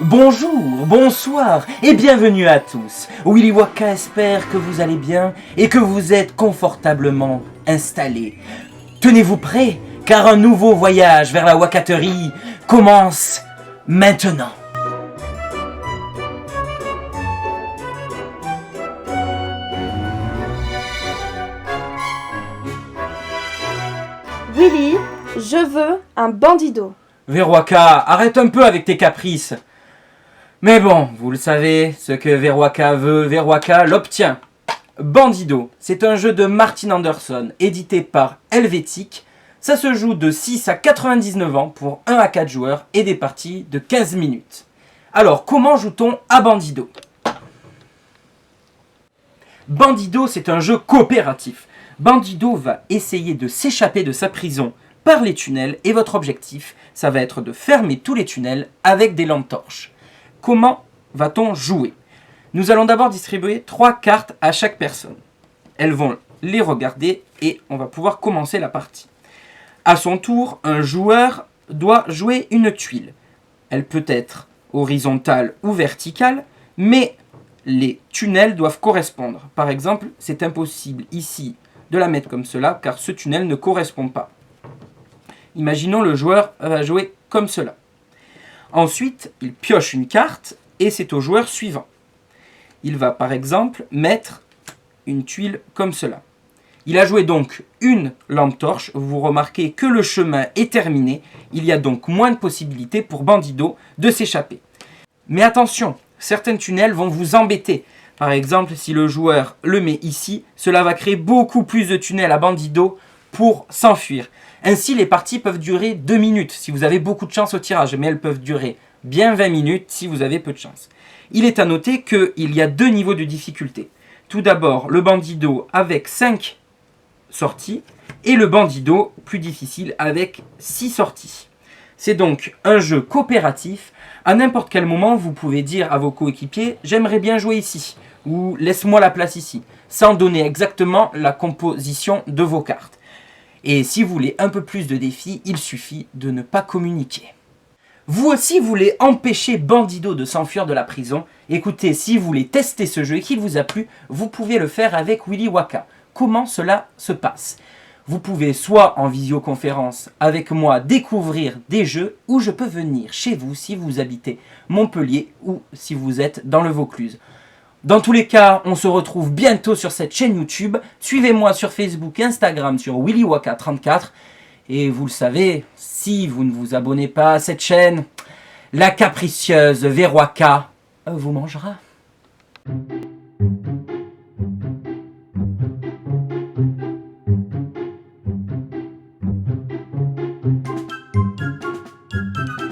Bonjour, bonsoir et bienvenue à tous. Willy Wonka espère que vous allez bien et que vous êtes confortablement installés. Tenez-vous prêts, car un nouveau voyage vers la wakaterie commence maintenant. Willy, je veux un bandido. Veroaka, arrête un peu avec tes caprices. Mais bon, vous le savez, ce que Veroaka veut, Veroaka l'obtient. Bandido, c'est un jeu de Martin Anderson, édité par Helvétique. Ça se joue de 6 à 99 ans pour 1 à 4 joueurs et des parties de 15 minutes. Alors, comment joue-t-on à Bandido ? Bandido, c'est un jeu coopératif. Bandido va essayer de s'échapper de sa prison par les tunnels et votre objectif, ça va être de fermer tous les tunnels avec des lampes torches. Comment va-t-on jouer ? Nous allons d'abord distribuer 3 cartes à chaque personne. Elles vont les regarder et on va pouvoir commencer la partie. À son tour, un joueur doit jouer une tuile. Elle peut être horizontale ou verticale, mais les tunnels doivent correspondre. Par exemple, c'est impossible ici de la mettre comme cela, car ce tunnel ne correspond pas. Imaginons le joueur va jouer comme cela. Ensuite, il pioche une carte et c'est au joueur suivant. Il va par exemple mettre une tuile comme cela. Il a joué donc une lampe torche. Vous remarquez que le chemin est terminé. Il y a donc moins de possibilités pour Bandido de s'échapper. Mais attention, certains tunnels vont vous embêter. Par exemple, si le joueur le met ici, cela va créer beaucoup plus de tunnels à Bandido pour s'enfuir. Ainsi, les parties peuvent durer 2 minutes si vous avez beaucoup de chance au tirage, mais elles peuvent durer bien 20 minutes si vous avez peu de chance. Il est à noter qu'il y a 2 niveaux de difficulté. Tout d'abord, le Bandido avec 5 sorties et le Bandido plus difficile avec 6 sorties. C'est donc un jeu coopératif. À n'importe quel moment, vous pouvez dire à vos coéquipiers « J'aimerais bien jouer ici » ou « Laisse-moi la place ici », sans donner exactement la composition de vos cartes. Et si vous voulez un peu plus de défis, il suffit de ne pas communiquer. Vous aussi voulez empêcher Bandido de s'enfuir de la prison. Écoutez, si vous voulez tester ce jeu et qu'il vous a plu, vous pouvez le faire avec Willy Wonka. Comment cela se passe ? Vous pouvez soit en visioconférence avec moi découvrir des jeux, ou je peux venir chez vous si vous habitez Montpellier ou si vous êtes dans le Vaucluse. Dans tous les cas, on se retrouve bientôt sur cette chaîne YouTube. Suivez-moi sur Facebook et Instagram sur Willy Wonka 34. Et vous le savez, si vous ne vous abonnez pas à cette chaîne, la capricieuse Veroaka vous mangera.